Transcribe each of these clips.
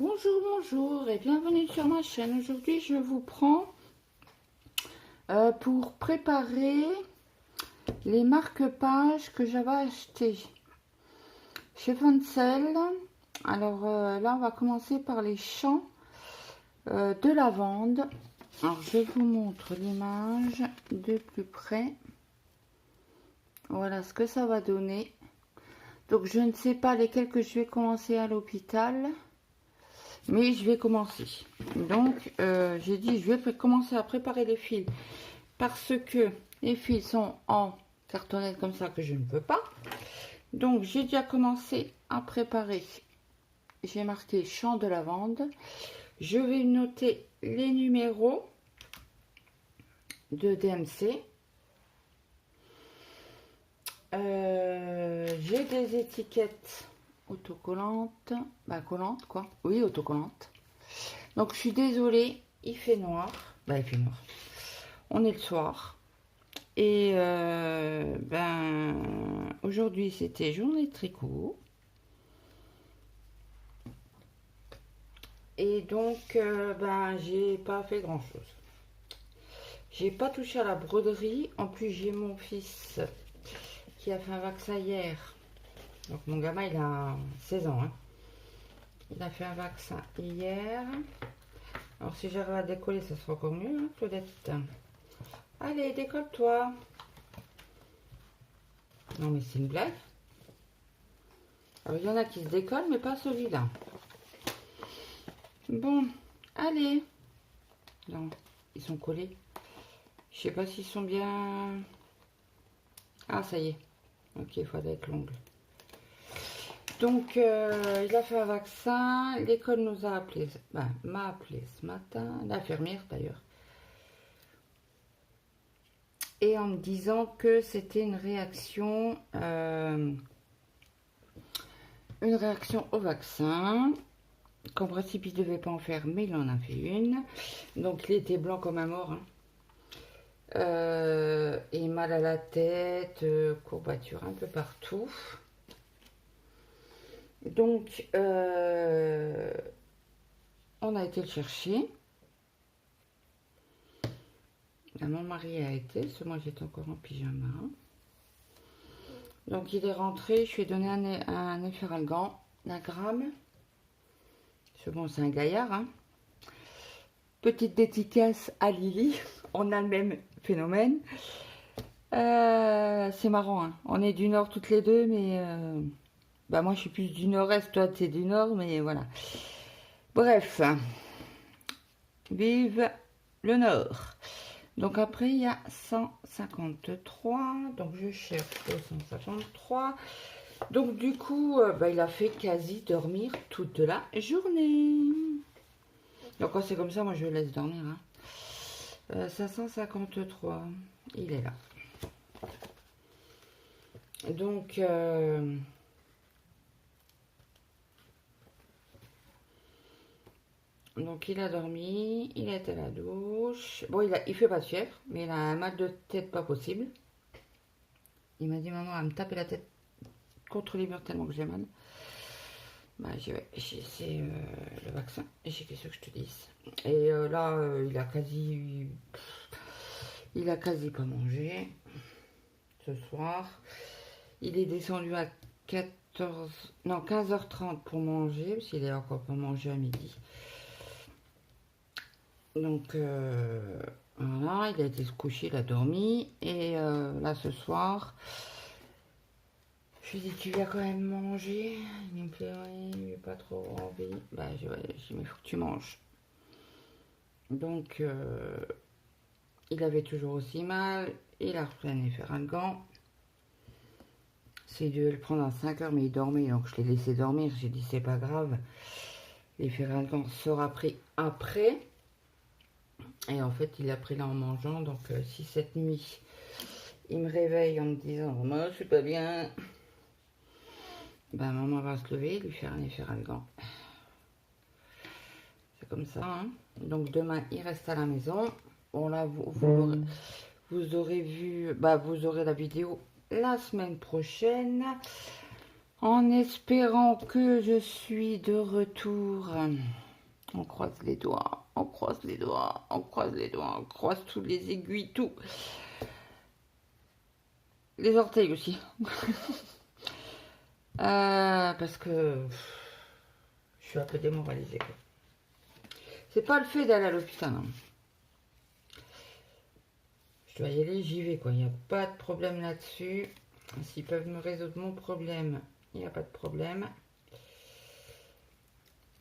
Bonjour, bonjour et bienvenue sur ma chaîne. Aujourd'hui, je vous prends pour préparer les marque-pages que j'avais achetés chez Foncel. Alors là, on va commencer par les champs de lavande. Alors, je vous montre l'image de plus près. Voilà ce que ça va donner. Donc, je ne sais pas lesquels que je vais commencer à l'hôpital. Mais je vais commencer. Donc, j'ai dit, je vais commencer à préparer les fils parce que les fils sont en cartonnette comme ça que je ne veux pas. Donc, j'ai déjà commencé à préparer. J'ai marqué champ de lavande. Je vais noter les numéros de DMC. J'ai des étiquettes autocollante, collante quoi, oui autocollante. Donc je suis désolée, il fait noir, il fait noir, on est le soir et aujourd'hui c'était journée de tricot et donc j'ai pas fait grand chose, j'ai pas touché à la broderie. En plus j'ai mon fils qui a fait un vaccin hier. Donc mon gamin il a 16 ans, hein. Il a fait un vaccin hier. Alors si j'arrive à décoller, ça sera encore mieux, hein, Claudette. Allez, décolle-toi. Non mais c'est une blague. Alors il y en a qui se décollent, mais pas celui-là. Bon, allez. Non, ils sont collés. Je sais pas s'ils sont bien... Ah, ça y est. Ok, il faut avec l'ongle. Donc, il a fait un vaccin. L'école nous a appelé, m'a appelé ce matin, l'infirmière d'ailleurs, et en me disant que c'était une réaction au vaccin. Qu'en principe, il ne devait pas en faire, mais il en a fait une. Donc, il était blanc comme un mort. Hein. Et mal à la tête, courbature un peu partout. Donc, on a été le chercher. Là, mon mari a été, parce que moi j'étais encore en pyjama. Donc, il est rentré, je lui ai donné un efferalgan d'un gramme. Bon, c'est un gaillard. Hein. Petite dédicace à Lily, on a le même phénomène. C'est marrant, hein. On est du nord toutes les deux, mais... moi je suis plus du nord-est, toi tu es du nord, mais voilà. Bref, vive le nord. Donc après il y a 153, donc je cherche le 153. Donc du coup, il a fait quasi dormir toute la journée. Donc quand c'est comme ça, moi je le laisse dormir. Hein. 553, il est là. Donc... Donc il a dormi, il a été à la douche. Bon, il fait pas de fièvre, mais il a un mal de tête pas possible. Il m'a dit, maman, elle me taper la tête contre les murs tellement que j'ai mal. J'ai ouais, c'est le vaccin. J'ai qu'est-ce que je te dise. Et là, il a quasi pas mangé ce soir. Il est descendu à 15h30 pour manger, parce qu'il est encore pas mangé à midi. Donc voilà, il a été se coucher, il a dormi. Et là ce soir, je lui ai dit, tu viens quand même manger. Il me fait, oui, j'ai pas trop envie. J'ai dit, mais il faut que tu manges. Donc il avait toujours aussi mal. Il a repris un efferalgan. C'est dû le prendre à 5 heures, mais il dormait. Donc je l'ai laissé dormir. J'ai dit, c'est pas grave. L'efferalgan sera pris après. Et en fait, il a pris là en mangeant. Donc, si cette nuit, il me réveille en me disant, moi, je suis pas bien, maman va se lever, lui faire un efferalgan. C'est comme ça. Hein. Donc, demain, il reste à la maison. Bon, là, vous aurez vu, vous aurez la vidéo la semaine prochaine. En espérant que je suis de retour. On croise les doigts, on croise les doigts, on croise les doigts, on croise tous les aiguilles, tout. Les orteils aussi. Parce que je suis un peu démoralisée. C'est pas le fait d'aller à l'hôpital. Hein. Je dois y aller, j'y vais quoi. Il n'y a pas de problème là-dessus. S'ils peuvent me résoudre mon problème, il n'y a pas de problème.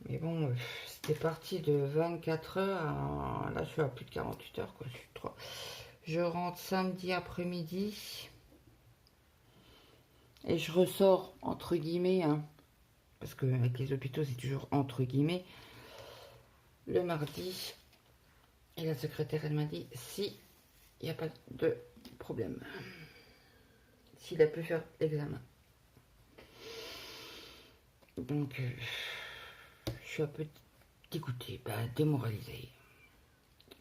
Mais bon, c'était parti de 24 heures à... Là, je suis à plus de 48 heures quoi. Je rentre samedi après-midi. Et je ressors entre guillemets. Hein, parce qu'avec les hôpitaux, c'est toujours entre guillemets. Le mardi. Et la secrétaire, elle m'a dit si il n'y a pas de problème. S'il a pu faire l'examen. Donc, je suis un peu dégoûtée, démoralisée.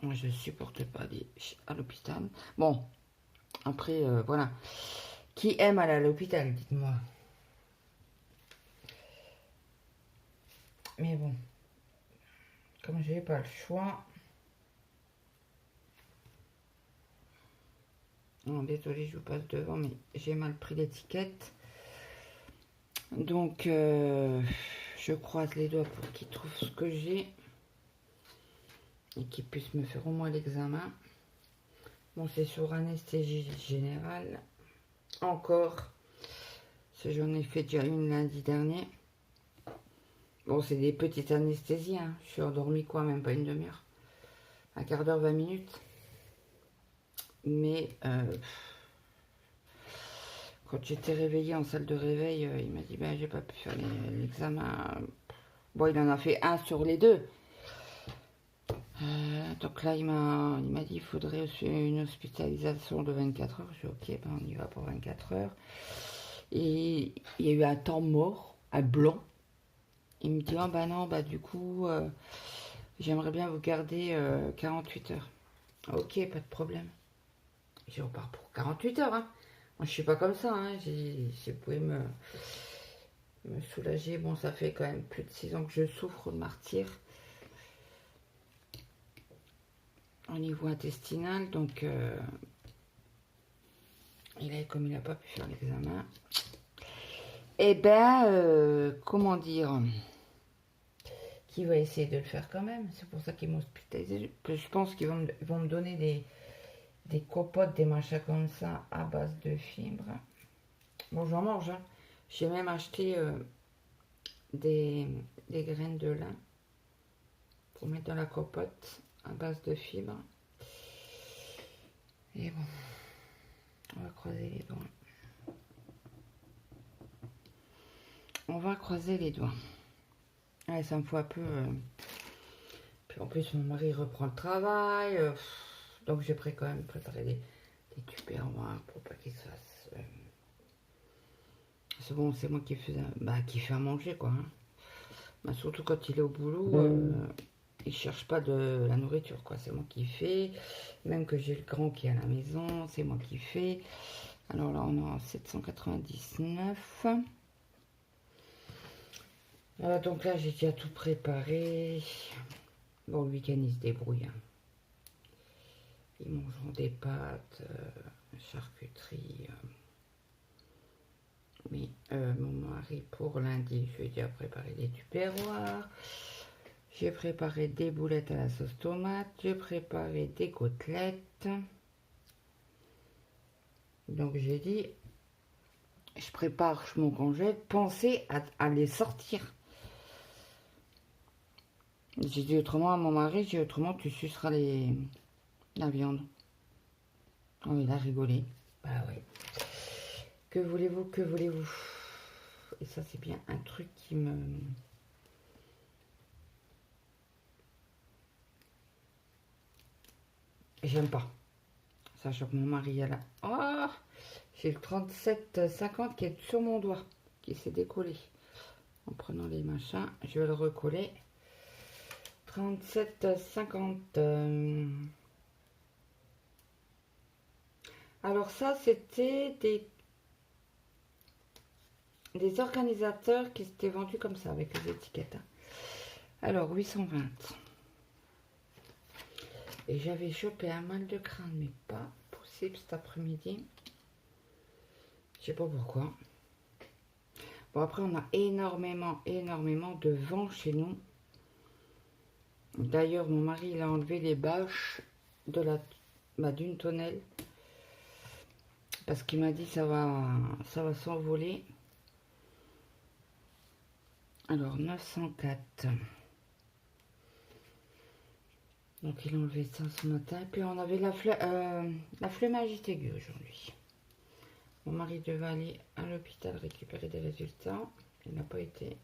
Moi, je supporte pas aller à l'hôpital. Bon, après, voilà. Qui aime aller à l'hôpital, dites-moi. Mais bon, comme je n'ai pas le choix... Non, désolé, je vous passe devant, mais j'ai mal pris l'étiquette. Donc, je croise les doigts pour qu'ils trouvent ce que j'ai. Et qu'ils puissent me faire au moins l'examen. Bon, c'est sur anesthésie générale. Encore. J'en ai fait déjà une lundi dernier. Bon, c'est des petites anesthésies. Hein. Je suis endormie quoi, même pas une demi-heure. Un quart d'heure, 20 minutes. Mais quand j'étais réveillée en salle de réveil, il m'a dit ben j'ai pas pu faire l'examen. Bon, il en a fait un sur les deux. Donc là, il m'a dit il faudrait une hospitalisation de 24 heures. Je dis ok, ben on y va pour 24 heures. Et il y a eu un temps mort, un blanc. Il me dit oh ben non, bah du coup, j'aimerais bien vous garder 48 heures. Ok, pas de problème. Je repars pour 48 heures. Hein. Moi, je suis pas comme ça. Hein. Si vous pouvez me soulager. Bon, ça fait quand même plus de 6 ans que je souffre de martyr. Au niveau intestinal. Donc, comme il n'a pas pu faire l'examen. Eh ben, comment dire, qui va essayer de le faire quand même. C'est pour ça qu'ils m'ont hospitalisé. Je pense qu'ils vont me donner des copotes, des machins comme ça à base de fibres. Bon, j'en mange. Hein. J'ai même acheté des graines de lin pour mettre dans la copote à base de fibres. Et bon, on va croiser les doigts. On va croiser les doigts. Ouais, ça me fout un peu. Puis en plus, mon mari reprend le travail. Donc j'ai quand même préparé des tupperwares pour pas qu'il se fasse. C'est bon, c'est moi qui fais à manger quoi. Hein. Surtout quand il est au boulot, il cherche pas de la nourriture quoi. C'est moi qui fais. Même que j'ai le grand qui est à la maison, c'est moi qui fais. Alors là, on est en 799. Donc là, j'ai déjà tout préparé. Bon, le week-end, il se débrouille. Hein. Ils mangeront des pâtes, charcuterie. Mais mon mari, pour lundi, je lui ai déjà préparé des tupperwares. J'ai préparé des boulettes à la sauce tomate. J'ai préparé des côtelettes. Donc j'ai dit, je prépare mon congé, pensez à les sortir. J'ai dit autrement à mon mari, j'ai dit autrement tu suceras la viande. Oh, il a rigolé. Bah oui. Que voulez-vous, que voulez-vous? Et ça c'est bien un truc qui me... J'aime pas. Sachant que mon mari est là. Oh, j'ai le 37,50 qui est sur mon doigt, qui s'est décollé. En prenant les machins, je vais le recoller. 37,50. Alors ça, c'était des des organisateurs qui s'étaient vendus comme ça, avec les étiquettes. Hein. Alors, 820. Et j'avais chopé un mal de crâne, mais pas possible cet après-midi. Je sais pas pourquoi. Bon, après, on a énormément de vent chez nous. D'ailleurs, mon mari, il a enlevé les bâches de d'une tonnelle. Parce qu'il m'a dit ça va s'envoler. Alors, 904. Donc, il a enlevé ça ce matin. Et puis, on avait la flémingite aiguë aujourd'hui. Mon mari devait aller à l'hôpital récupérer des résultats. Il n'a pas été.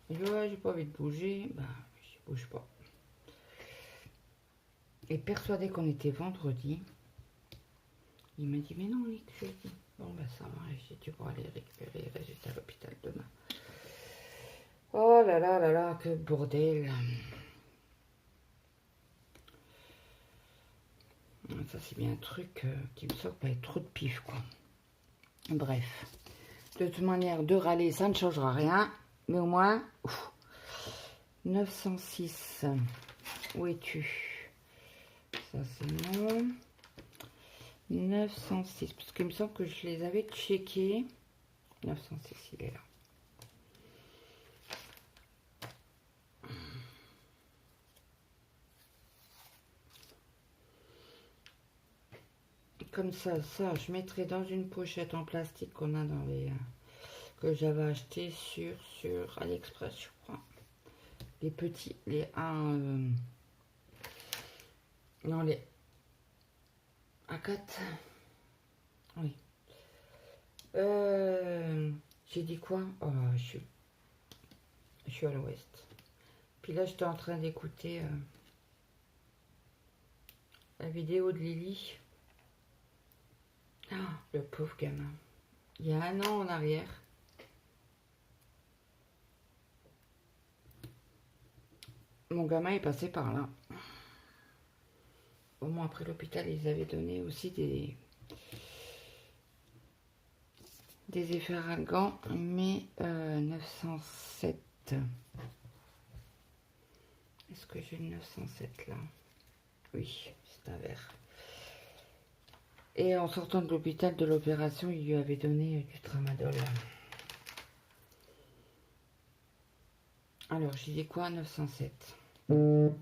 Il dit, ouais, j'ai pas envie de bouger. Bah, je bouge pas. Et persuadé qu'on était vendredi, il m'a dit, mais non, on est que jeudi. Bon, ben ça va, j'ai dû pour aller récupérer les résultats à l'hôpital demain. Oh là là là là, que bordel. Ça, c'est bien un truc qui me sort pas être trop de pif, quoi. Bref. De toute manière, de râler, ça ne changera rien. Mais au moins, 906. Où es-tu? Ça, c'est non. 906. Parce qu'il me semble que je les avais checkés. 906, il est là. Comme ça, je mettrai dans une pochette en plastique qu'on a dans les... que j'avais acheté sur AliExpress, je crois. Les petits, les 1... non, les A4. Oui. J'ai dit quoi? Oh, je suis à l'ouest. Puis là, j'étais en train d'écouter la vidéo de Lily. Ah, le pauvre gamin. Il y a un an en arrière. Mon gamin est passé par là. Au moins après l'hôpital, ils avaient donné aussi des efferalgans, mais 907. Est-ce que j'ai le 907 là? Oui, c'est un verre. Et en sortant de l'hôpital de l'opération, il lui avait donné du tramadol. Alors, j'ai dit quoi? 907. Hop.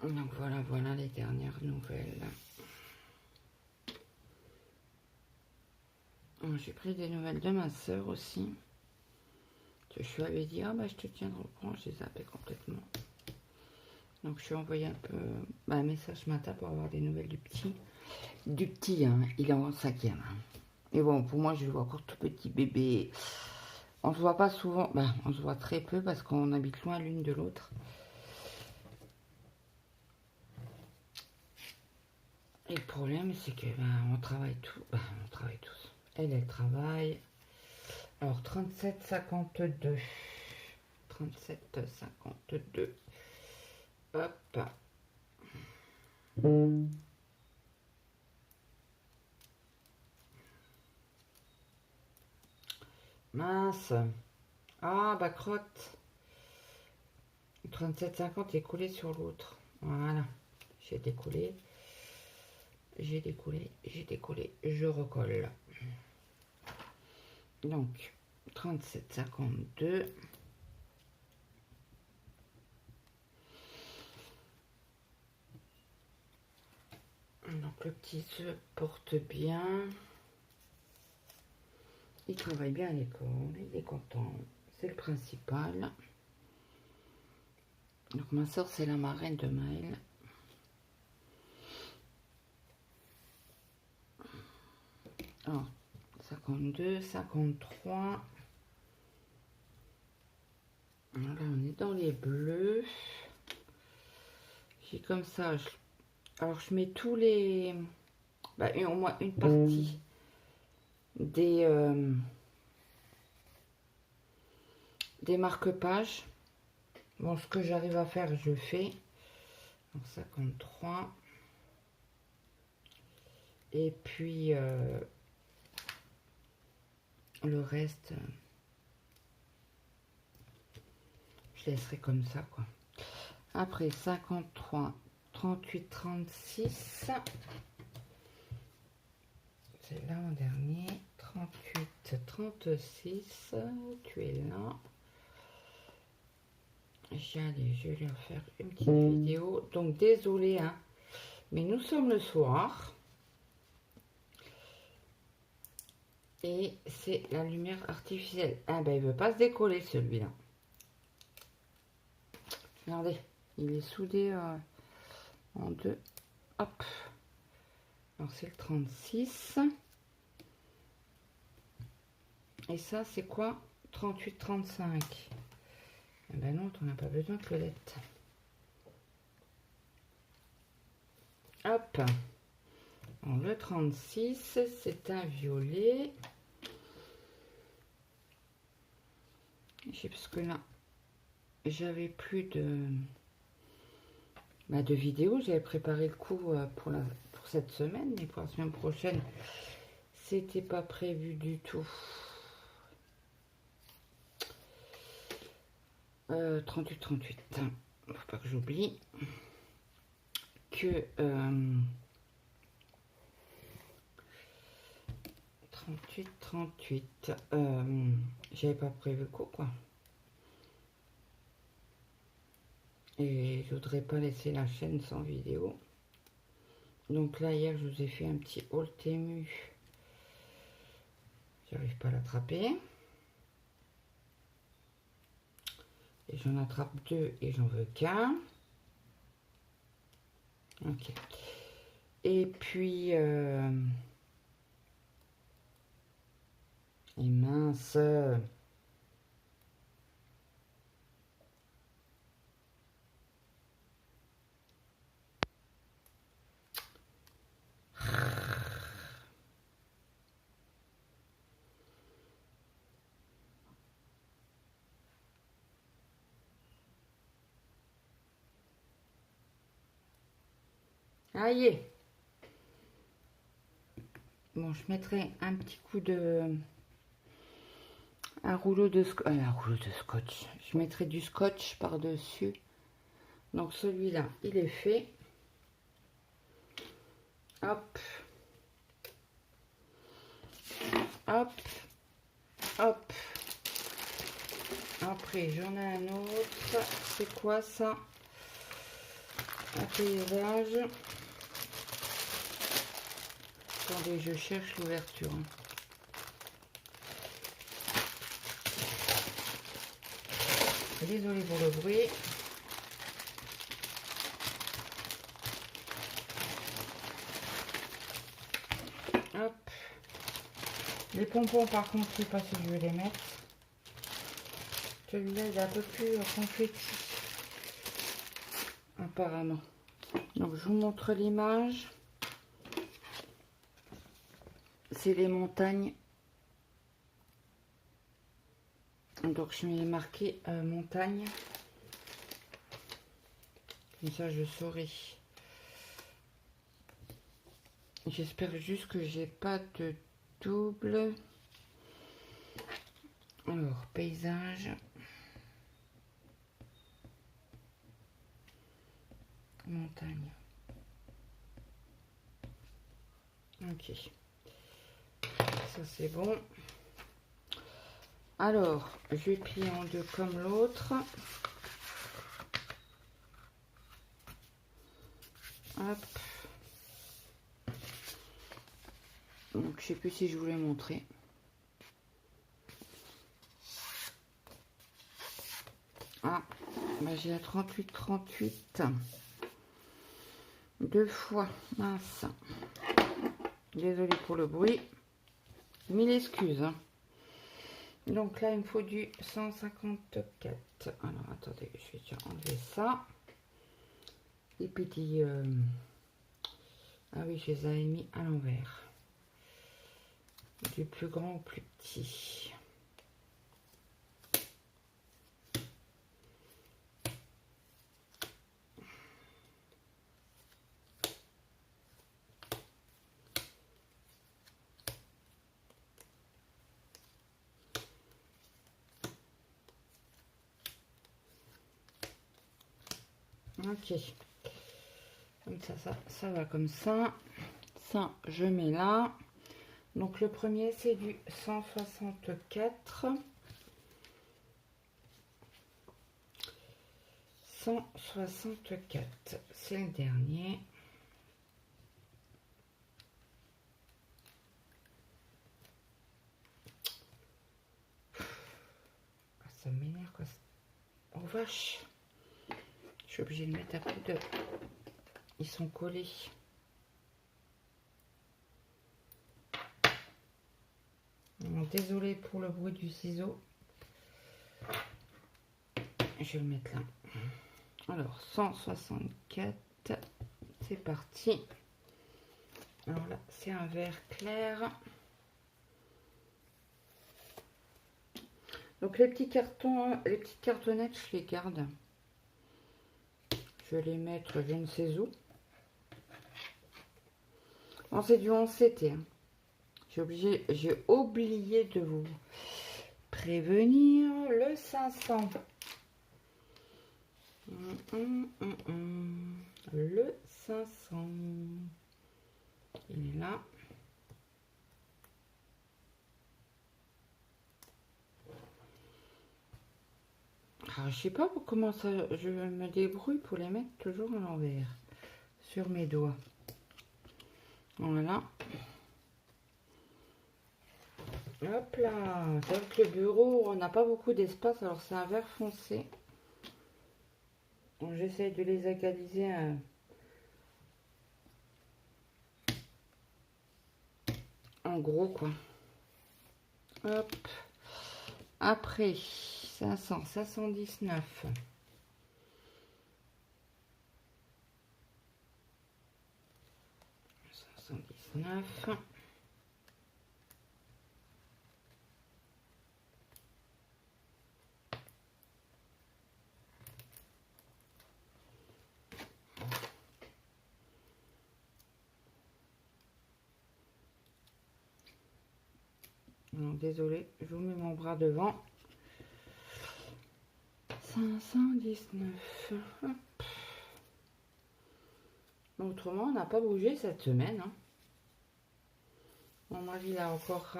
Donc voilà les dernières nouvelles. J'ai pris des nouvelles de ma soeur aussi. Je lui avais dit, ah bah je te tiendrai au courant, j'ai zappé complètement. Donc je lui ai envoyé un peu un message ce matin pour avoir des nouvelles du petit. Du petit, hein, il est en 5e. Hein. Et bon, pour moi, je le vois encore tout petit bébé. On se voit pas souvent, on se voit très peu parce qu'on habite loin l'une de l'autre. Et le problème, c'est que on travaille on travaille tous. Elle travaille. Alors 37,52. 37,52. Hop. Mince. Ah, bah crotte. 37,50 est collé sur l'autre. Voilà. J'ai décollé. J'ai décollé. Je recolle. Donc, 37,52. Donc, le petit se porte bien. Il travaille bien à l'école. Il est content. C'est le principal. Donc, ma soeur, c'est la marraine de Maëlle. Alors, 52, 53. Là, on est dans les bleus. J'ai comme ça. Alors, je mets tous les... au moins une partie des marque-pages. Bon, ce que j'arrive à faire, je fais. Donc 53. Et puis le reste, je laisserai comme ça, quoi. Après 53, 38, 36. C'est là en dernier. 38, 36. Tu es là. Je vais leur faire une petite vidéo. Donc désolé, hein, mais nous sommes le soir. Et c'est la lumière artificielle. Ah ben il veut pas se décoller celui-là. Regardez, il est soudé en deux. Hop. Alors c'est le 36. Et ça c'est quoi? 38, 35. Eh ben non, on n'a pas besoin de Colette. Hop. Alors, le 36, c'est un violet. Je sais parce que là, j'avais plus de vidéos. J'avais préparé le coup pour cette semaine, mais pour la semaine prochaine, c'était pas prévu du tout. 38, 38. Faut pas que j'oublie que 38, 38. J'avais pas prévu le coup, quoi. Et je voudrais pas laisser la chaîne sans vidéo. Donc là, hier, je vous ai fait un petit haul Temu. J'arrive pas à l'attraper. Et j'en attrape deux et j'en veux qu'un. Ok. Et puis... et mince. Aïe. Bon, je mettrai un petit coup de... un rouleau de scotch. Je mettrai du scotch par-dessus. Donc celui-là, il est fait. Hop. Hop. Hop. Après, j'en ai un autre. C'est quoi ça? Un paysage. Attendez, je cherche l'ouverture. Désolée pour le bruit. Hop. Les pompons, par contre, je ne sais pas si je vais les mettre. Celui-là, il est un peu plus confetti. Apparemment. Donc, je vous montre l'image. C'est les montagnes. Donc, je vais marquer montagne. Comme ça, je saurai. J'espère juste que j'ai pas de double. Alors, paysage. Montagne. Ok. Ça, c'est bon. Alors, je vais plier en deux comme l'autre. Hop. Donc, je sais plus si je voulais montrer. Ah, bah, j'ai la 38. Deux fois. Mince. Désolée pour le bruit. Mille excuses. Hein. Donc là, il me faut du 154. Alors, attendez, je vais déjà enlever ça. Les petits... Ah oui, je les avais mis à l'envers. Du plus grand au plus petit. Ok. Comme ça va comme ça. Ça, je mets là. Donc le premier, c'est du 164. 164, c'est le dernier. Ça m'énerve quoi. Oh vache. Je suis obligée de mettre un coup de... Ils sont collés. Désolée pour le bruit du ciseau. Je vais le mettre là. Alors, 164. C'est parti. Alors là, c'est un vert clair. Donc les petits cartons, les petites cartonnettes, je les garde. Je vais les mettre je ne sais où. Bon, c'est du 11CT. Hein. J'ai oublié de vous prévenir le 500. Le 500. Il est là. Alors, je sais pas comment ça, je me débrouille pour les mettre toujours à l'envers sur mes doigts. Voilà. Hop là. C'est vrai que le bureau, on n'a pas beaucoup d'espace, alors c'est un vert foncé. Donc j'essaie de les égaliser en gros quoi. Hop. Après 500, 519. 519. Non, désolé, je vous mets mon bras devant. 519. Hop. Autrement, on n'a pas bougé cette semaine. Hein. Mon mari a encore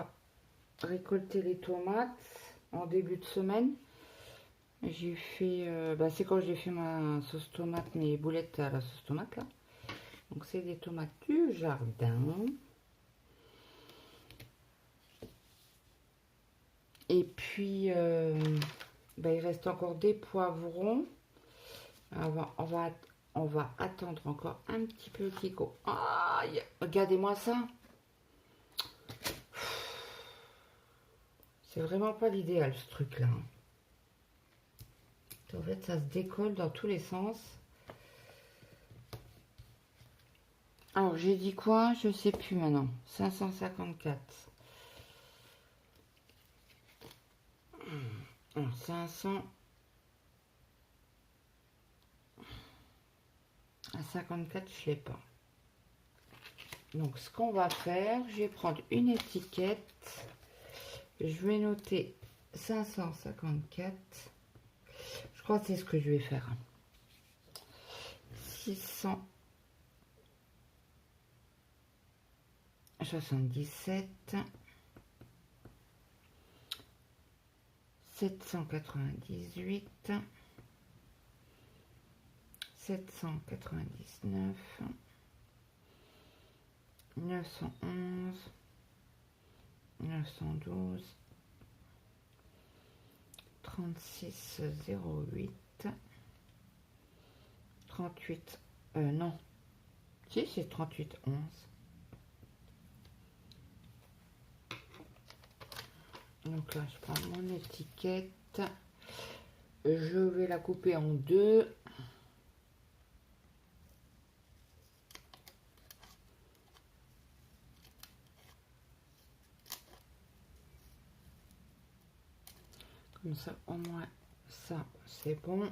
récolté les tomates en début de semaine. J'ai fait, c'est quand j'ai fait ma sauce tomate, mes boulettes à la sauce tomate là. Donc c'est des tomates du jardin. Et puis, il reste encore des poivrons. On va attendre encore un petit peu Kiko. Aïe, regardez-moi ça. C'est vraiment pas l'idéal ce truc là. En fait, ça se décolle dans tous les sens. Alors, j'ai dit quoi? Je sais plus maintenant. 554. Alors, 500. À 54, je sais pas. Donc, ce qu'on va faire, je vais prendre une étiquette. Je vais noter 554. Je crois que c'est ce que je vais faire. 677. 798. 799. 911. 912. 3608. 38. Non. Si, c'est 3811. Donc là, je prends mon étiquette. Je vais la couper en deux. Comme ça, au moins, ça, c'est bon.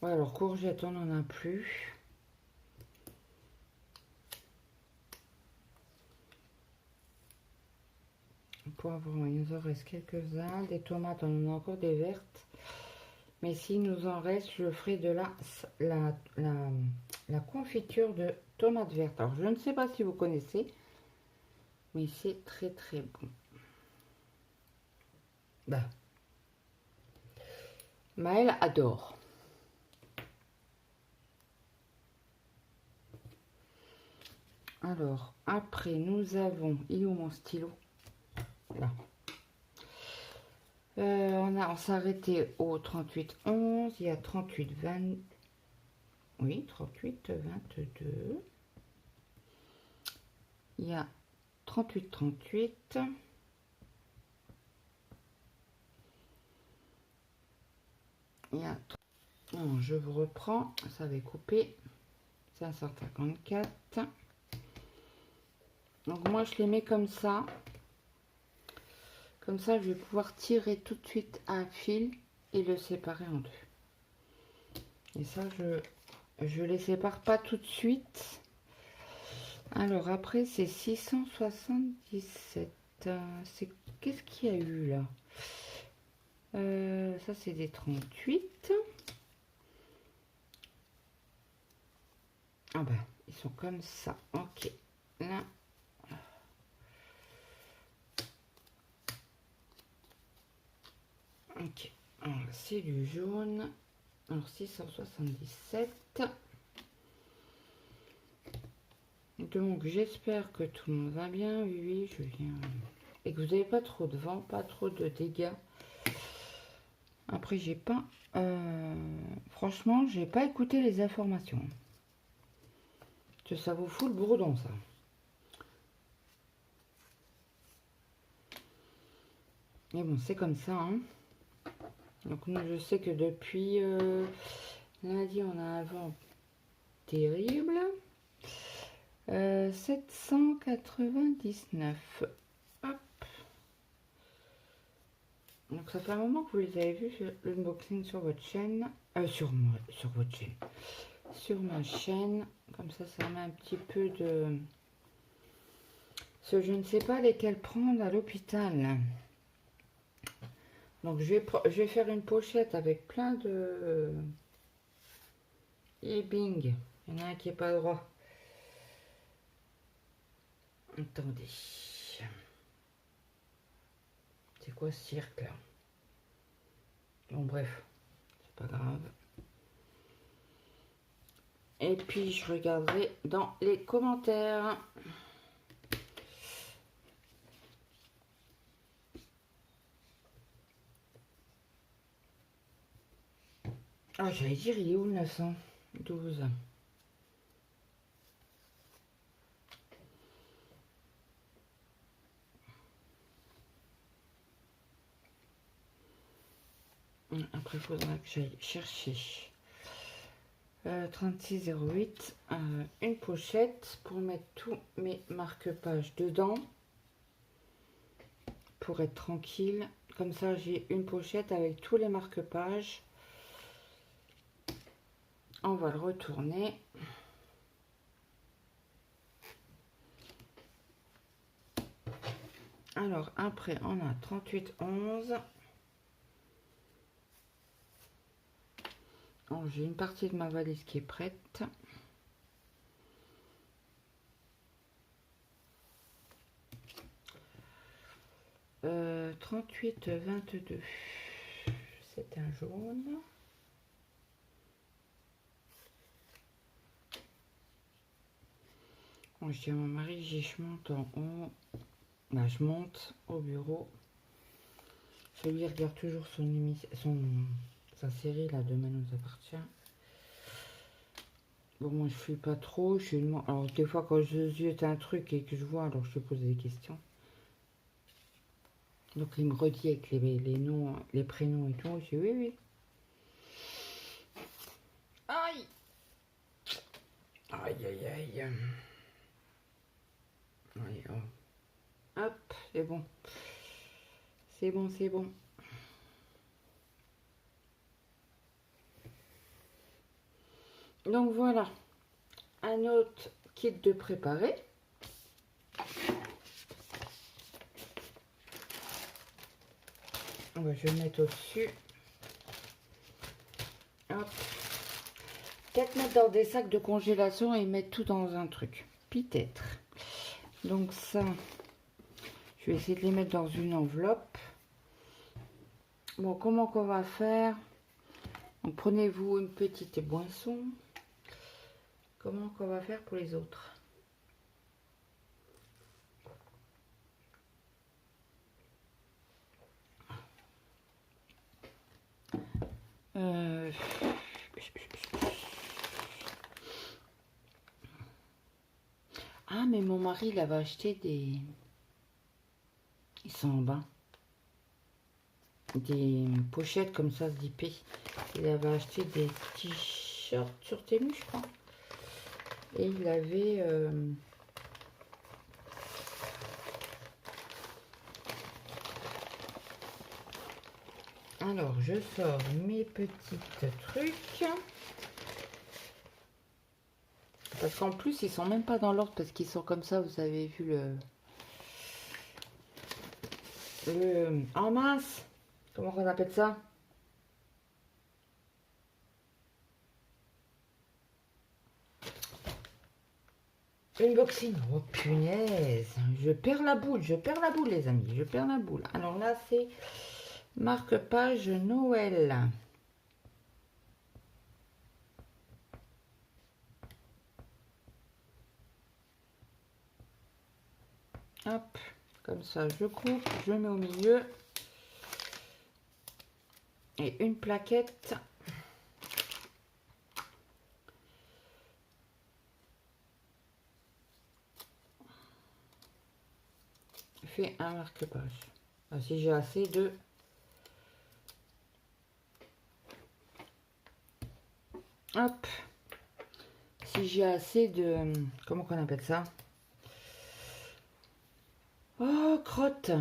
Ouais, alors courgettes, on n'en a plus. Poivrons, il nous en reste quelques-uns. Des tomates, on en a encore des vertes. Mais s'il nous en reste, je ferai de la confiture de tomates vertes. Alors, je ne sais pas si vous connaissez, mais c'est très très bon. Bah. Maëlle adore. Alors, après, nous avons... Il est où mon stylo? Là. On s'est arrêté au 38-11. Il y a 38-20... Oui, 38-22. Il y a 38-38. Il y a... Non, je vous reprends. Ça avait coupé. 554. Donc moi, je les mets comme ça. Comme ça, je vais pouvoir tirer tout de suite un fil et le séparer en deux. Et ça, je les sépare pas tout de suite. Alors après, c'est 677. C'est qu'est-ce qu'il y a eu là? Ça, c'est des 38. Ah ben, ils sont comme ça. Ok. Là. Ok. Alors, c'est du jaune. Alors, 677. Donc, j'espère que tout le monde va bien. Oui, oui, je viens. Et que vous n'avez pas trop de vent, pas trop de dégâts. Après, j'ai pas... franchement, j'ai pas écouté les informations. Ça vous fout le bourdon, ça. Mais bon, c'est comme ça, hein. Donc, nous, je sais que depuis lundi, on a un vent terrible. 799. Hop. Donc, ça fait un moment que vous les avez vus, l'unboxing sur votre chaîne. Sur votre chaîne. Sur ma chaîne. Comme ça met un petit peu de... Parce que je ne sais pas lesquels prendre à l'hôpital. Donc, je vais faire une pochette avec plein de... Et bing. Il y en a un qui n'est pas droit. Attendez. C'est quoi ce cirque là? Bon, bref. C'est pas grave. Et puis, je regarderai dans les commentaires. Ah, j'allais dire, il est où le 912? Après, il faudra que j'aille chercher. 3608. Une pochette pour mettre tous mes marque-pages dedans. Pour être tranquille. Comme ça, j'ai une pochette avec tous les marque-pages. On va le retourner. Alors, après, on a 3811. J'ai une partie de ma valise qui est prête. Euh, 3822. C'est un jaune. Bon, je dis à mon mari, je monte en haut. Là, je monte au bureau. Lui regarde toujours sa série là, Demain nous appartient. Bon, moi, je suis pas trop. Alors, des fois, quand je ziote un truc et que je vois, alors je te pose des questions. Donc, il me redit avec les noms, les prénoms et tout. Je dis oui, oui. Aïe! Aïe, aïe, aïe. Allez, hop, c'est bon. C'est bon, c'est bon. Donc, voilà. Un autre kit de préparer. Je vais le mettre au-dessus. Hop. Peut-être mettre dans des sacs de congélation et mettre tout dans un truc. Peut-être. Donc ça, je vais essayer de les mettre dans une enveloppe. Bon, comment qu'on va faire? Donc prenez-vous une petite boisson. Comment qu'on va faire pour les autres? Ah, mais mon mari, il avait acheté des... Ils sont en bas. Des pochettes comme ça, zippées. Il avait acheté des t-shirts sur Temu, je crois. Et il avait... Alors, je sors mes petits trucs. Parce qu'en plus, ils sont même pas dans l'ordre parce qu'ils sont comme ça. Vous avez vu le... Oh mince! Comment on appelle ça? Unboxing. Oh punaise! Je perds la boule, les amis. Je perds la boule. Alors là, c'est marque-page Noël. Hop, comme ça, je coupe, je mets au milieu. Et une plaquette. Fait un marque-page. Ah, si j'ai assez de... Hop. Si j'ai assez de... Comment qu'on appelle ça? Oh, crotte.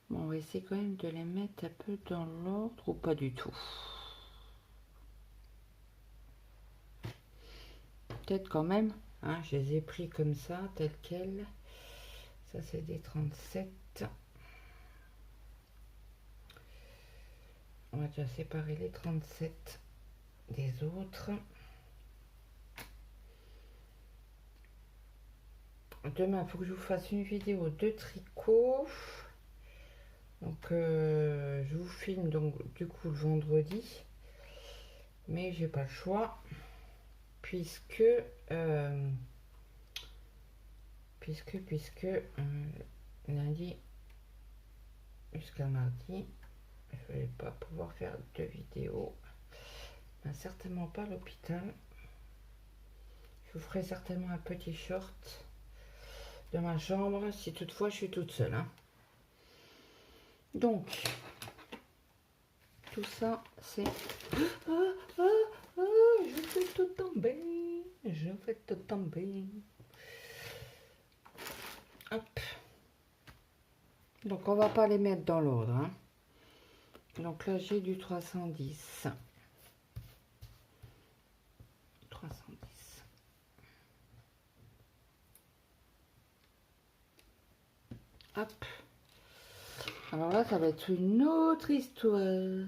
Bon, on va essayer quand même de les mettre un peu dans l'ordre ou pas du tout. Peut-être quand même. Hein, je les ai pris comme ça, tel quel. Ça, c'est des 37. On va déjà séparer les 37 des autres. Demain, il faut que je vous fasse une vidéo de tricot. Donc, je vous filme donc du coup le vendredi. Mais j'ai pas le choix. Puisque lundi jusqu'à mardi, je vais pas pouvoir faire de vidéo. Ben, certainement pas à l'hôpital. Je vous ferai certainement un petit short de ma chambre si toutefois je suis toute seule. Hein. Donc, tout ça, c'est... je fais tout tomber. Je fais tout tomber. Hop. Donc, on va pas les mettre dans l'ordre. Hein. Donc là, j'ai du 310. 310. Hop. Alors là, ça va être une autre histoire.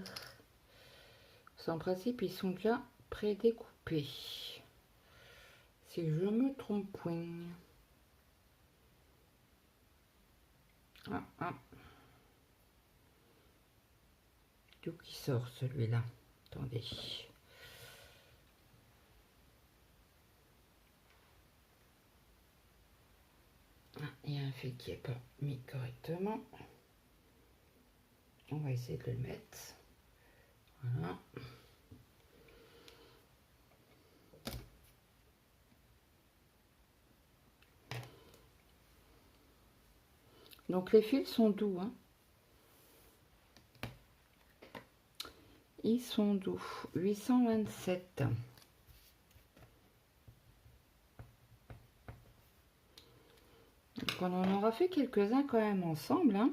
En principe, ils sont déjà prédécoupés. Si je me trompe point. D'où qui sort celui-là? Attendez. Il y a un fil qui n'est pas mis correctement. On va essayer de le mettre. Voilà. Donc les fils sont doux, hein. Ils sont doux. 827. Donc on en aura fait quelques-uns quand même ensemble, hein.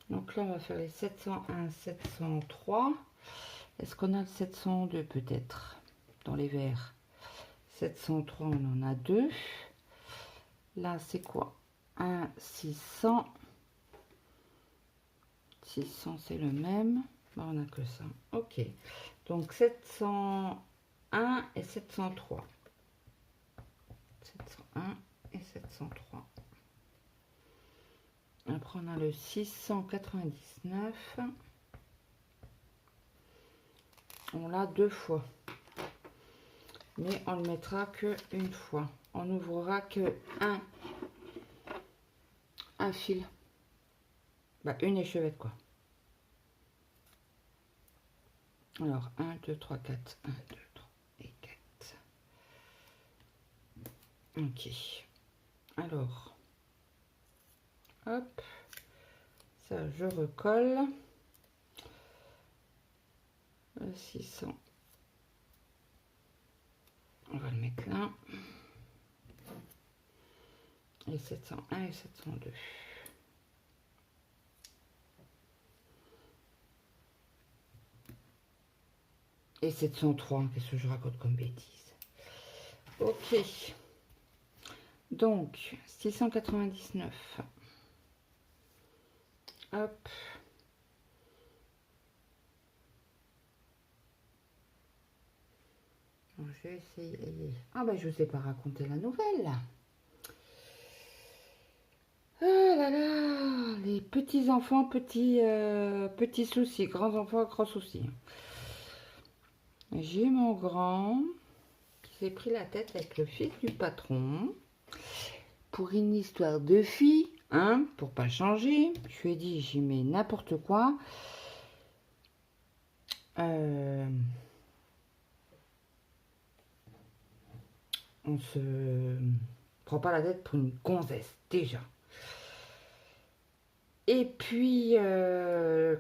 Donc là on va faire les 701, 703. Est-ce qu'on a le 702 peut-être dans les verts? 703 on en a deux. Là c'est quoi? 1 600. 600 c'est le même. Bah, on n'a que ça. Ok. Donc 701 et 703. 701 et 703. Après on a le 699. On l'a deux fois. Mais on le mettra que une fois. On n'ouvrira que un fil. Bah, une échevette quoi. Alors 1, 2, 3, 4. 1, 2, 3 et 4. Ok. Alors. Hop. Ça je recolle. 600. On va le mettre là. Et 701 et 702. Et 703, qu'est-ce que je raconte comme bêtise. Ok. Donc, 699. Hop. Je vais essayer. Ah ben, je ne vous ai pas raconté la nouvelle. Ah là là, les petits enfants, petits soucis, grands enfants, grands soucis. J'ai mon grand qui s'est pris la tête avec le fils du patron pour une histoire de fille, hein, pour pas changer. Je lui ai dit, j'y mets n'importe quoi. On se prend pas la tête pour une gonzesse, déjà. Et puis,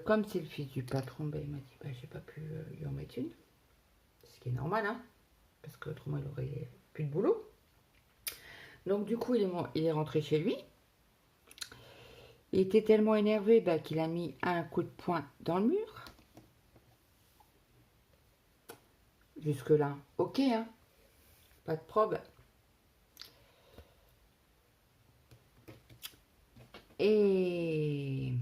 comme c'est le fils du patron, ben, il m'a dit, ben, j'ai pas pu lui en mettre une. Ce qui est normal, hein, parce qu'autrement, il aurait plus de boulot. Donc, du coup, il est rentré chez lui. Il était tellement énervé ben, qu'il a mis un coup de poing dans le mur. Jusque-là, ok, hein, pas de problème. Et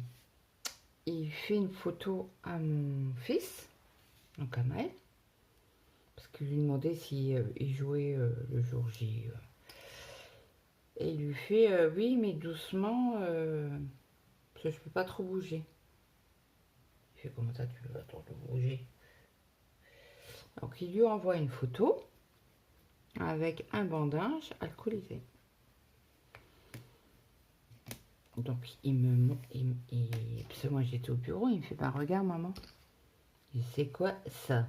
il fait une photo à mon fils, donc à Maël, parce qu'il lui demandait si il jouait le jour J. Et il lui fait oui, mais doucement, parce que je peux pas trop bouger. Il fait comment ça, tu veux pas trop bouger? Donc il lui envoie une photo avec un bandage alcoolisé. Donc parce que moi j'étais au bureau, il me fait bah regarde maman. C'est quoi ça?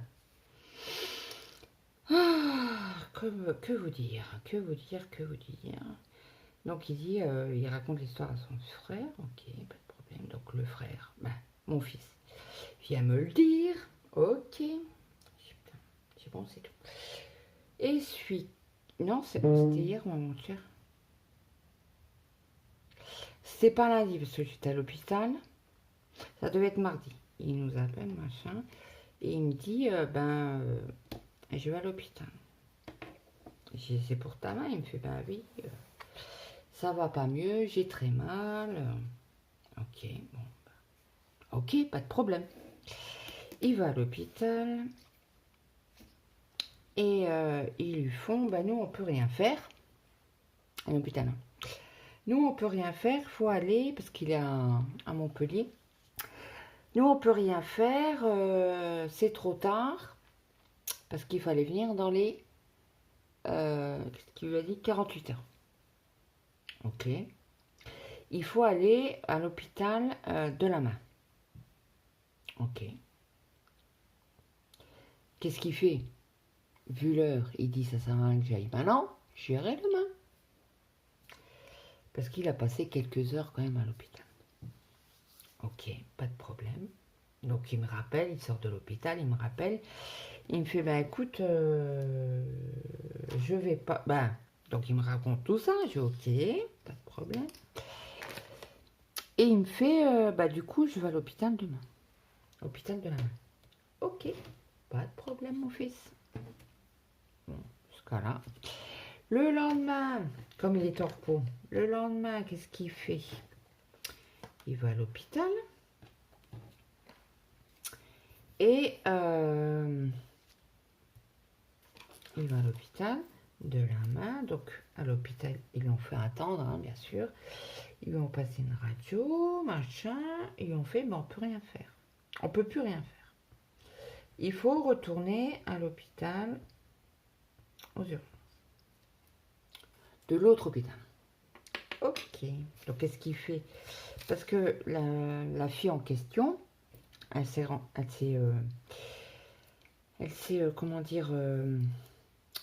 Ah, que vous dire, que vous dire, que vous dire. Donc il dit, il raconte l'histoire à son frère, ok, pas de problème. Donc le frère, bah, mon fils, vient me le dire, ok. C'est bon, c'est tout. Et suite, non, c'était hier, maman chère. C'était pas lundi parce que j'étais à l'hôpital. Ça devait être mardi. Il nous appelle, machin, et il me dit, je vais à l'hôpital. J'ai c'est pour ta main, il me fait, ben oui. Ça va pas mieux, j'ai très mal. Ok, bon. Ok, pas de problème. Il va à l'hôpital. Et ils lui font, bah nous on peut rien faire. À l'hôpital. Nous on peut rien faire, il faut aller, parce qu'il est à Montpellier. Nous on peut rien faire, c'est trop tard. Parce qu'il fallait venir dans les... qu'est-ce qu'il lui a dit? 48 heures. Ok. Il faut aller à l'hôpital de la main. Ok. Qu'est-ce qu'il fait? Vu l'heure, il dit ça sert à rien que j'aille maintenant, j'irai demain. Parce qu'il a passé quelques heures quand même à l'hôpital. Ok, pas de problème. Donc il me rappelle, il sort de l'hôpital, il me rappelle. Il me fait, bah écoute, je vais pas... Ben, donc il me raconte tout ça, j'ai ok, pas de problème. Et il me fait, bah du coup, je vais à l'hôpital demain. Hôpital de la main. Ok, pas de problème mon fils. Bon, jusqu'à là. Le lendemain, comme il est en repos, le lendemain, qu'est-ce qu'il fait? Il va à l'hôpital. Et il va à l'hôpital de la main. Donc à l'hôpital, ils l'ont fait attendre, hein, bien sûr. Ils lui ont passé une radio, machin. Ils lui ont fait, mais on peut rien faire. On peut plus rien faire. Il faut retourner à l'hôpital aux urgences. De l'autre hôpital. Ok. Donc qu'est-ce qu'il fait? Parce que la fille en question, elle s'est, comment dire,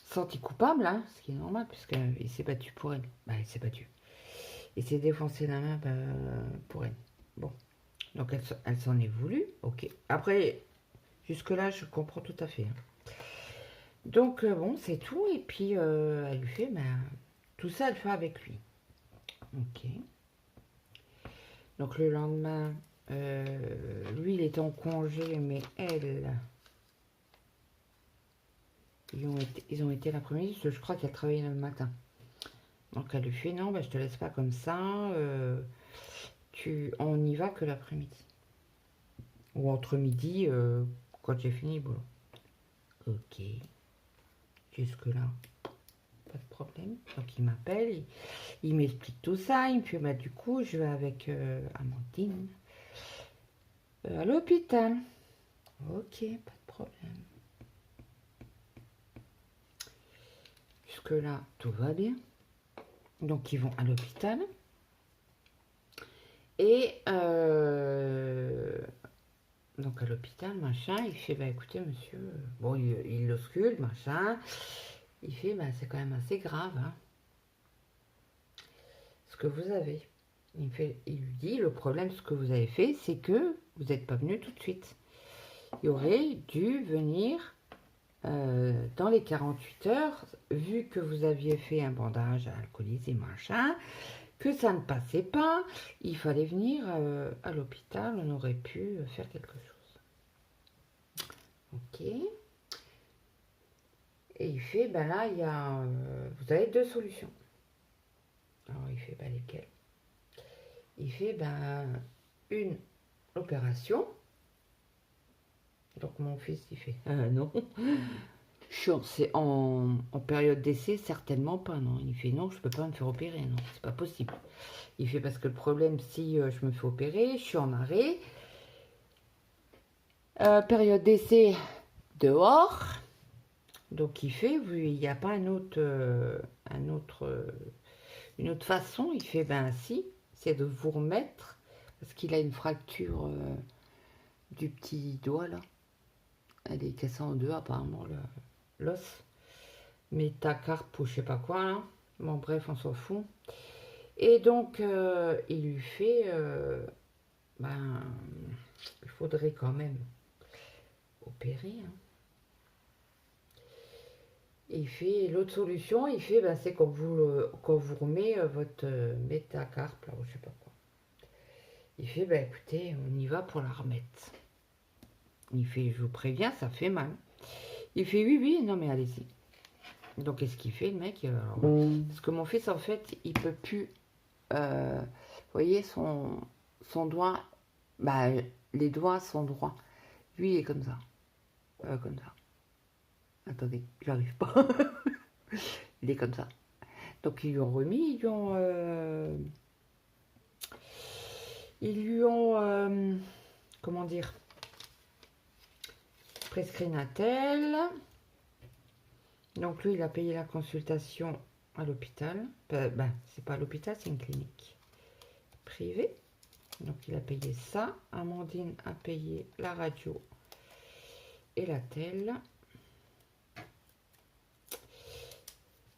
sentie coupable, hein, ce qui est normal, puisqu'il s'est battu pour elle. Bah, il s'est battu. Il s'est défoncé la main pour elle. Bon. Donc elle s'en est voulu. Ok. Après, jusque-là, je comprends tout à fait. Hein. Donc, bon, c'est tout. Et puis, elle lui fait, bah, tout ça, elle fait avec lui. Ok. Donc, le lendemain, lui, il est en congé, mais elle... Ils ont été l'après-midi, parce que je crois qu'elle travaillait le matin. Donc, elle lui fait, non, bah, je te laisse pas comme ça. On n'y va que l'après-midi. Ou entre midi, quand j'ai fini le boulot. Ok. Jusque-là, pas de problème. Donc, il m'appelle, il m'explique tout ça. Il me fait, bah, du coup, je vais avec Amandine à l'hôpital. Ok, pas de problème. Jusque-là, tout va bien. Donc, ils vont à l'hôpital. Et donc à l'hôpital, machin, il fait, bah écoutez monsieur, bon, il l'auscule, machin, il fait, bah c'est quand même assez grave, hein, ce que vous avez. Il lui dit, le problème, ce que vous avez fait, c'est que vous n'êtes pas venu tout de suite. Il aurait dû venir dans les 48 heures, vu que vous aviez fait un bandage alcoolisé, machin, que ça ne passait pas, il fallait venir à l'hôpital, on aurait pu faire quelque chose. Ok. Et il fait, ben là, il y a, vous avez deux solutions. Alors il fait, ben lesquelles? Il fait, ben, une opération. Donc mon fils, il fait, non. C'est en période d'essai, certainement pas, non. Il fait, non, je peux pas me faire opérer, non, c'est pas possible. Il fait, parce que le problème, si je me fais opérer, je suis en arrêt. Période d'essai, dehors. Donc il fait, il n'y a pas une autre façon. Il fait, ben si, c'est de vous remettre, parce qu'il a une fracture du petit doigt là. Elle est cassée en deux apparemment, l'os. Métacarpe ou je sais pas quoi là. Bon bref, on s'en fout. Et donc il lui fait, ben il faudrait quand même opérer. Hein. Il fait l'autre solution, il fait, ben, c'est quand vous remet votre métacarpe, là, ou je sais pas quoi. Il fait, ben écoutez, on y va pour la remettre. Il fait, je vous préviens, ça fait mal. Il fait, oui, oui, non mais allez-y. Donc qu'est-ce qu'il fait le mec parce que mon fils, en fait, il peut plus, vous voyez, son doigt, bah, les doigts sont droits. Lui, il est comme ça. Comme ça. Attendez, j'arrive pas. Il est comme ça. Donc ils lui ont remis, comment dire, prescrit un tel. Donc lui, il a payé la consultation à l'hôpital. Ben, c'est pas à l'hôpital, c'est une clinique privée. Donc il a payé ça. Amandine a payé la radio et la telle.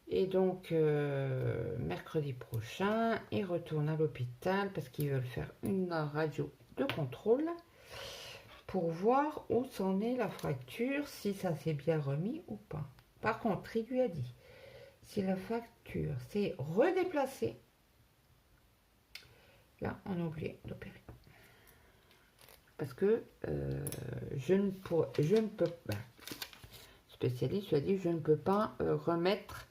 Et donc, mercredi prochain, il retourne à l'hôpital parce qu'ils veulent faire une radio de contrôle pour voir où s'en est la fracture, si ça s'est bien remis ou pas. Par contre, il lui a dit, si la fracture s'est redéplacée, là, on a oublié d'opérer. Parce que je ne peux pas, spécialiste lui a dit, je ne peux pas remettre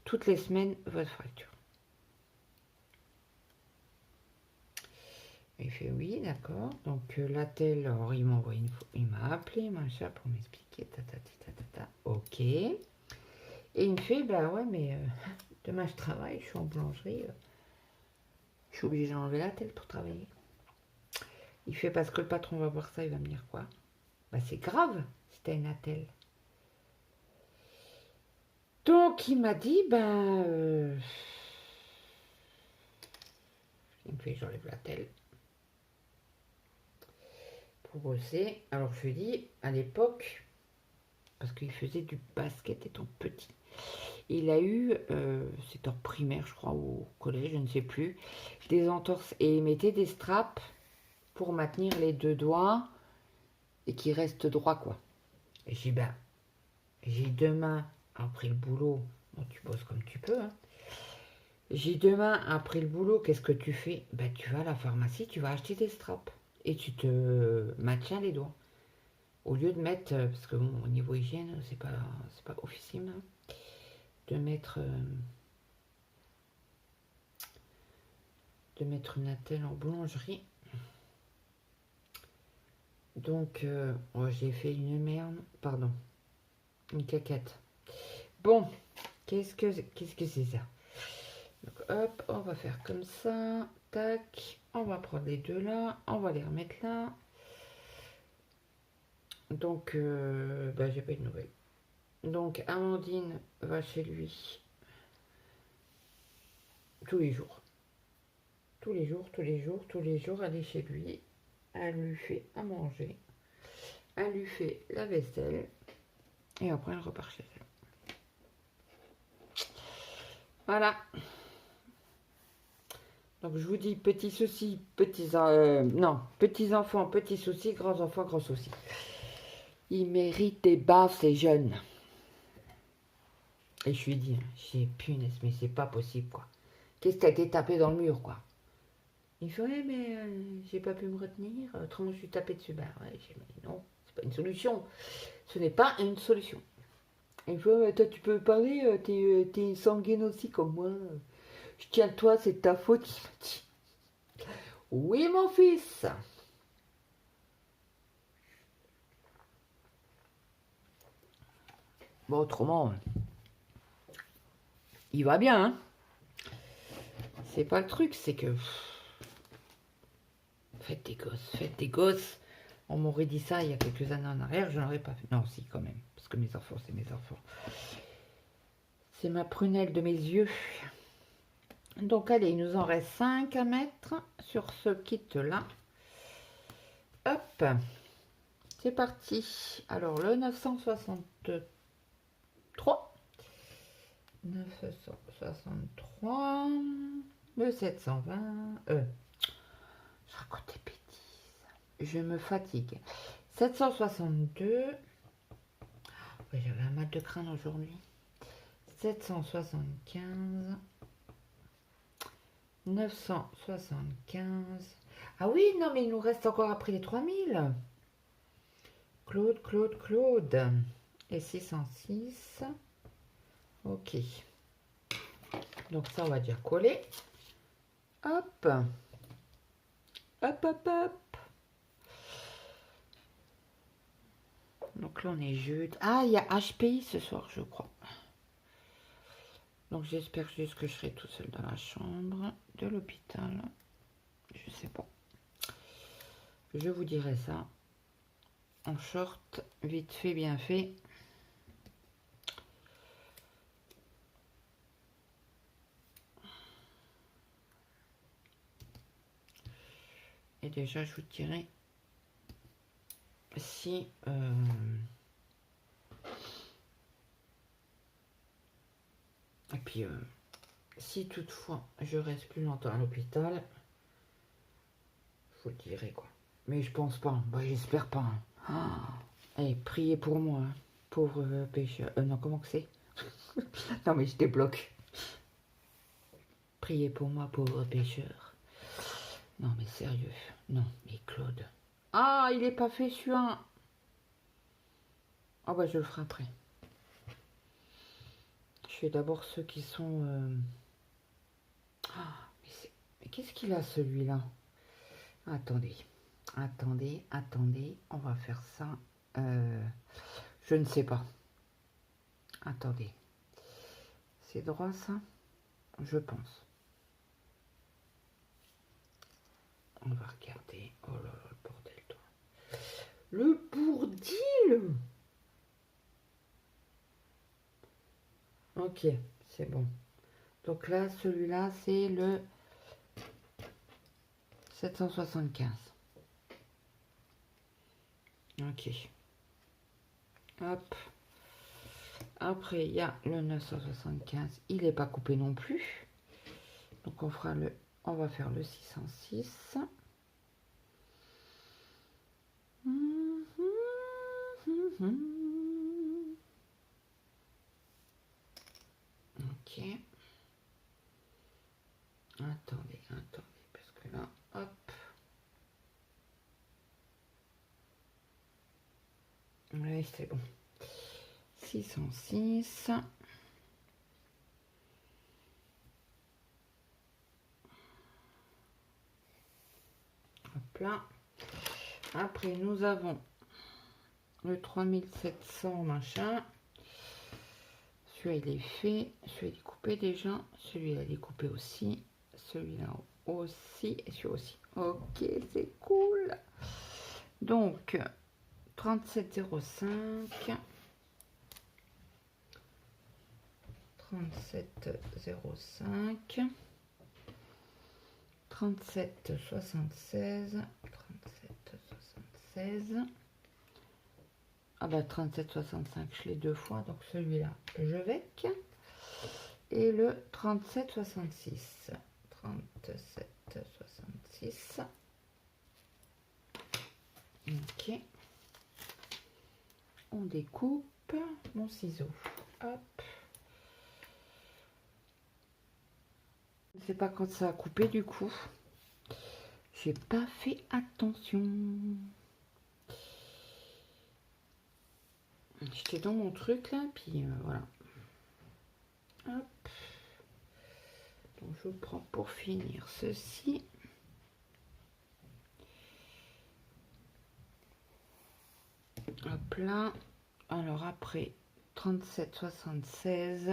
toutes les semaines votre fracture. Il fait oui, d'accord. Donc l'attel, alors il m'a envoyé il m'a appelé, machin, pour m'expliquer, ok. Et il me fait, bah ouais, mais demain je travaille, je suis en boulangerie, je suis obligée d'enlever l'attel pour travailler. Il fait, parce que le patron va voir ça, il va me dire quoi? Bah c'est grave, si t'as une attelle. Donc il m'a dit, ben, il me fait, j'enlève l'attel pour bosser. Alors je lui dis, à l'époque, parce qu'il faisait du basket étant petit, il a eu, c'est en primaire je crois, ou au collège, je ne sais plus, des entorses, et il mettait des straps pour maintenir les deux doigts et qu'il reste droit, quoi. Et j'ai dit, ben, j'ai demain après le boulot, bon, tu bosses comme tu peux, hein. J'ai demain après le boulot, qu'est-ce que tu fais? Ben, tu vas à la pharmacie, tu vas acheter des straps et tu te maintiens les doigts. Au lieu de mettre, parce que bon, au niveau hygiène, c'est pas officiel, hein, de mettre une attelle en boulangerie. Donc, oh, j'ai fait une merde, pardon, une caquette. Bon, qu'est-ce que c'est ça? Donc, hop, on va faire comme ça, tac, on va prendre les deux là, on va les remettre là. Donc, bah, j'ai pas eu de nouvelles. Donc, Amandine va chez lui tous les jours. Tous les jours, elle est chez lui. Elle lui fait à manger. Elle lui fait la vaisselle. Et après, elle repart chez elle. Voilà. Donc, je vous dis, petits soucis, petits enfants, petits soucis, grands enfants, grands soucis. Ils méritent des baffes, ces jeunes. Et je lui dis, j'ai punaise, mais c'est pas possible, quoi. Qu'est-ce que t'as été tapé dans le mur, quoi? Il fait, ouais, mais j'ai pas pu me retenir, autrement je suis tapé dessus. Bah ouais, j'ai dit, non, c'est pas une solution. Ce n'est pas une solution. Il fait, ouais, toi tu peux parler, t'es sanguine aussi comme moi. Je tiens de toi, c'est ta faute. Il m'a dit, oui, mon fils. Bon, autrement, il va bien, hein. C'est pas le truc, c'est que... Faites des gosses. On m'aurait dit ça il y a quelques années en arrière, je n'aurais pas fait. Non, si, quand même. Parce que mes enfants, c'est mes enfants. C'est ma prunelle de mes yeux. Donc, allez, il nous en reste 5 à mettre sur ce kit-là. Hop. C'est parti. Alors, le 963. 963. Le 720. Je raconte des bêtises. Je me fatigue. 762. J'avais un mal de crâne aujourd'hui. 775. 975. Ah oui, non, mais il nous reste encore après les 3000. Claude. Et 606. Ok. Donc ça, on va dire coller. Hop. Hop. Donc là, on est jeudi. Ah, il y a HPI ce soir, je crois. Donc j'espère juste que je serai tout seul dans la chambre de l'hôpital. Je sais pas. Je vous dirai ça. En short, vite fait, bien fait. Et déjà, je vous dirai si... puis, si toutefois je reste plus longtemps à l'hôpital, je vous le dirai quoi. Mais je pense pas. Bah, j'espère pas. Et priez pour moi, hein. Pauvre pêcheur. Non, comment que c'est? Non, mais je débloque. Priez pour moi, pauvre pêcheur. Non, mais sérieux. Non, mais Claude. Ah, il est pas fait celui-là. Ah bah, je le ferai après. Je fais d'abord ceux qui sont... Ah, mais qu'est-ce qu'il a celui-là? Attendez. Attendez. On va faire ça. Je ne sais pas. Attendez. C'est droit ça? Je pense. On va regarder. Oh là là, le bordel, toi. Le bourdil! Ok, c'est bon. Donc là, celui-là, c'est le 775. Ok. Hop. Après, il y a le 975. Il n'est pas coupé non plus. Donc on fera le... On va faire le 606. Ok. Attendez, parce que là, hop. Oui, c'est bon. 606. Hop là. Après, nous avons le 3700 machin. Celui-là, il est fait. Celui-là, il est coupé déjà. Celui-là, il est coupé aussi. Celui-là aussi. Et celui-là aussi. Ok, c'est cool. Donc, 3705. 3705. 3776. 3776. Ah bah 3765, je l'ai deux fois, donc celui-là, je vais. Et le 3766. 3766. Ok. On découpe mon ciseau. Hop. Je ne sais pas quand ça a coupé du coup. J'ai pas fait attention. J'étais dans mon truc là, puis voilà. Hop. Donc je prends pour finir ceci. Hop là. Alors après 3776.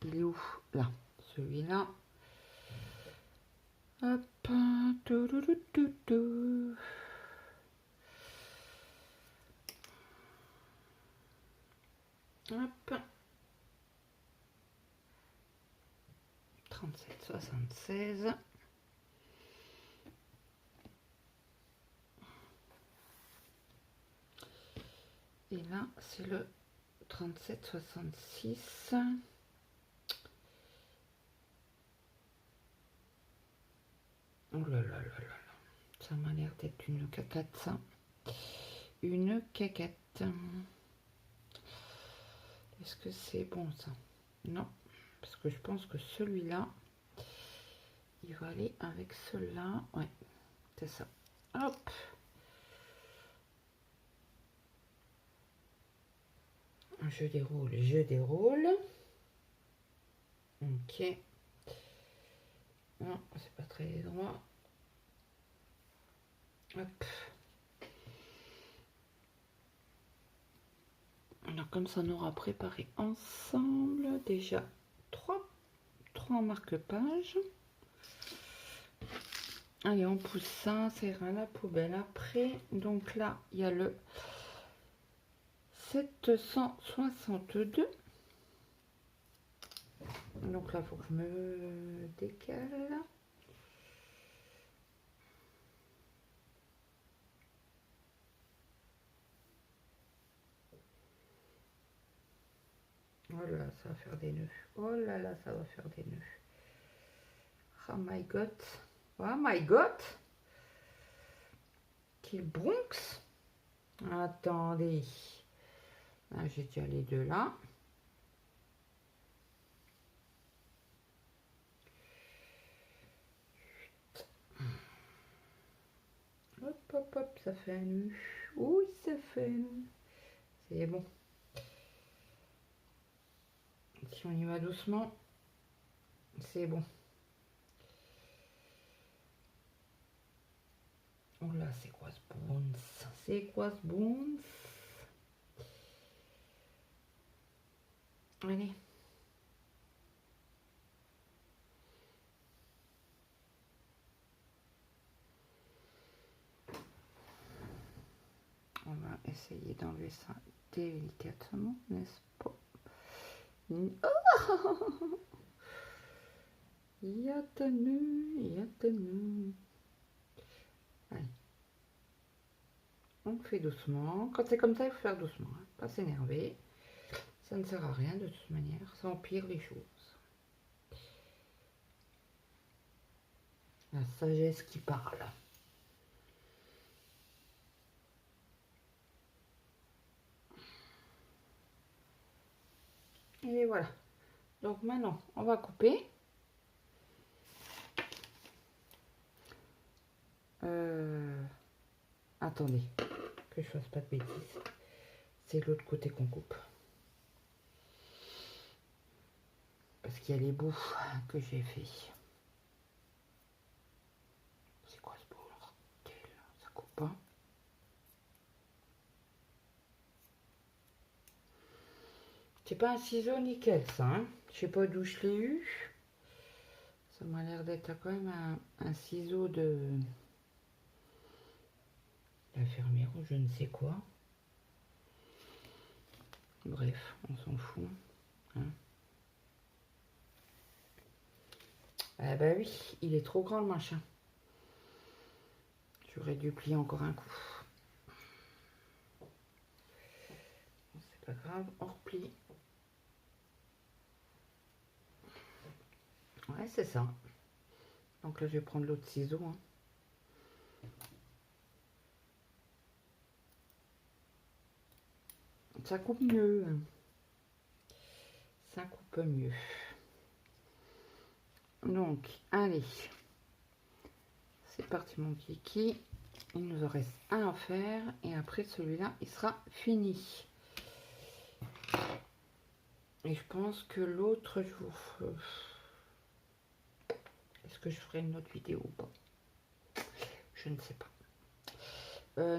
Il est où? Là. Celui-là. Hop. Hop. 3776. Et là, c'est le 3766. Oh là là là là là. Ça m'a l'air d'être une cacate, ça. Une cacate. Est-ce que c'est bon, ça? Non. Parce que je pense que celui-là, il va aller avec cela. Ouais, c'est ça. Hop. Je déroule, je déroule. Ok. Non, c'est pas très droit. Hop. Alors comme ça, on aura préparé ensemble déjà trois marque-pages. Allez, on pousse ça, ça ira à la poubelle après. Donc là, il y a le 762. Donc là, il faut que je me décale. Oh là là, ça va faire des nœuds. Oh là là, ça va faire des nœuds. Oh my god. Oh my god. Quel Bronx. Attendez. Là, j'ai déjà les deux là. Hop, hop, hop, ça fait un nœud. Oui, ça fait un nœud. C'est bon. Si on y va doucement, c'est bon. Oh là, c'est quoi ce bounce? C'est quoi ce bounce? Allez. On va essayer d'enlever ça délicatement, n'est-ce pas? Oh, il y a tenu, il y a tenu. Allez. On fait doucement. Quand c'est comme ça, il faut faire doucement. Hein. Pas s'énerver. Ça ne sert à rien de toute manière. Ça empire les choses. La sagesse qui parle. Et voilà. Donc maintenant, on va couper. Attendez, que je fasse pas de bêtises. C'est l'autre côté qu'on coupe. Parce qu'il y a les bouts que j'ai fait. C'est quoi ce bordel? Ça coupe pas. C'est pas un ciseau nickel ça. Hein, je sais pas d'où je l'ai eu. Ça m'a l'air d'être quand même un ciseau de l'infirmière ou je ne sais quoi. Bref, on s'en fout. Hein. Ah bah oui, il est trop grand le machin. J'aurais dû plier encore un coup. C'est pas grave, on replie. Ouais, c'est ça. Donc là, je vais prendre l'autre ciseau. Hein. Ça coupe mieux. Hein. Ça coupe mieux. Donc, allez. C'est parti mon kiki. Il nous en reste un à faire. Et après, celui-là, il sera fini. Et je pense que l'autre, je vous... Est-ce que je ferai une autre vidéo ou pas? Je ne sais pas.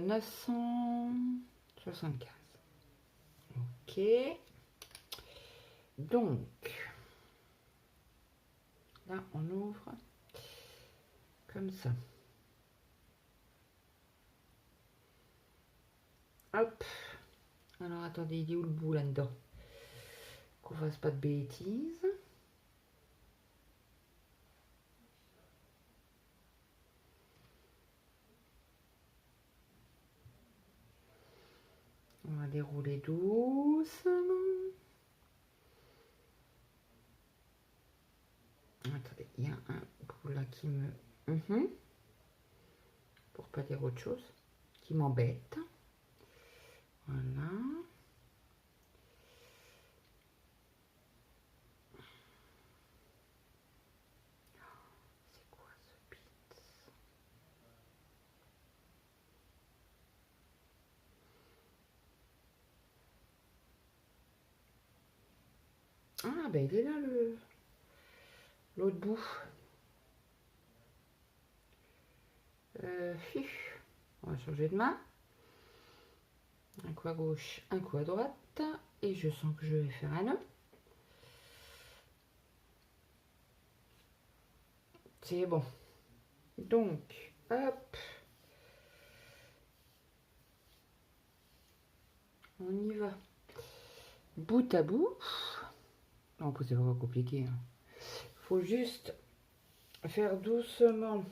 975. Ok. Donc, là, on ouvre comme ça. Hop. Alors, attendez, il est où le bout là-dedans? Qu'on fasse pas de bêtises. On va dérouler doucement. Attendez, il y a un bout là qui me... Pour pas dire autre chose. Qui m'embête. Voilà. C'est quoi ce bit? Ah ben il est là l'autre bout. On va changer de main. Un coup à gauche, un coup à droite. Et je sens que je vais faire un nœud. C'est bon. Donc, hop. On y va. Bout à bout. En plus, c'est pas compliqué. Hein. Faut juste faire doucement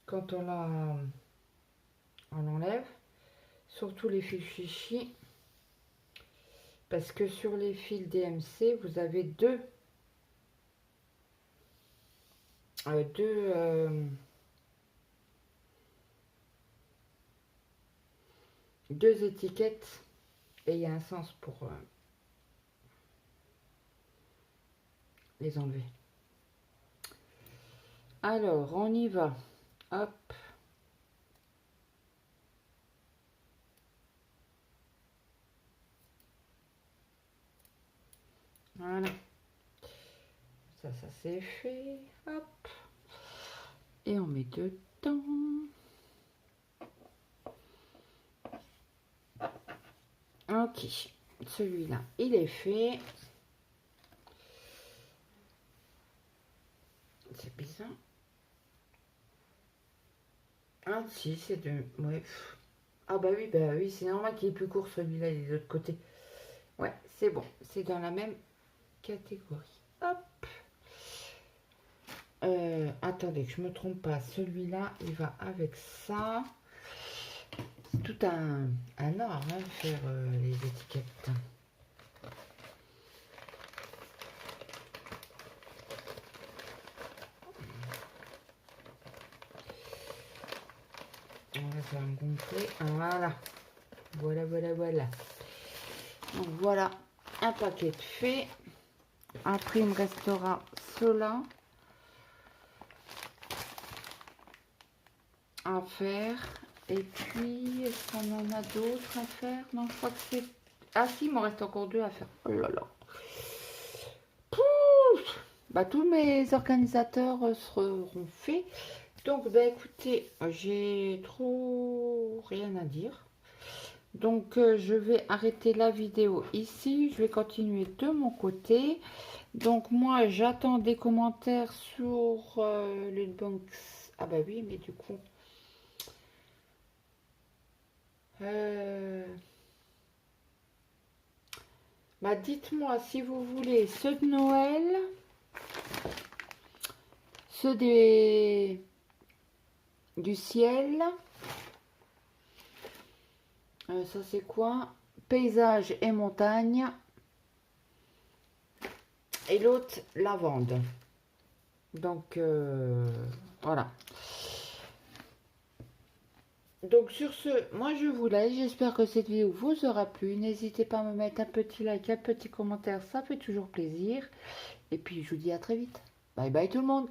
quand on l'enlève. Surtout les fils chichis. Parce que sur les fils DMC, vous avez deux étiquettes et il y a un sens pour les enlever. Alors, on y va. Hop. Voilà. Ça c'est fait. Hop. Et on met dedans. Ok. Celui-là, il est fait. C'est bizarre. Ah si, c'est de... Ouais. Ah bah oui, c'est normal qu'il est plus court celui-là, il est de l'autre côté. Ouais, c'est bon. C'est dans la même catégorie. Hop. Attendez que je me trompe pas. Celui-là, il va avec ça. C'est tout un art, hein, faire les étiquettes. On va faire un gonfler. Voilà. Voilà. Donc voilà, un paquet de fait. Après, il me restera cela à faire. Et puis, est-ce qu'on en a d'autres à faire? Non, je crois que c'est... Ah si, il m'en reste encore deux à faire. Oh là là. Pouf, bah, tous mes organisateurs seront faits. Donc, bah, écoutez, j'ai trop rien à dire. Donc, je vais arrêter la vidéo ici. Je vais continuer de mon côté. Donc, moi, j'attends des commentaires sur le bank. Ah bah oui, mais du coup... Bah, dites-moi si vous voulez ceux de Noël, ceux du ciel. Ça, c'est quoi? Paysage et montagne. Et l'autre, lavande. Donc, voilà. Donc, sur ce, moi, je vous laisse. J'espère que cette vidéo vous aura plu. N'hésitez pas à me mettre un petit like, un petit commentaire. Ça fait toujours plaisir. Et puis, je vous dis à très vite. Bye bye tout le monde.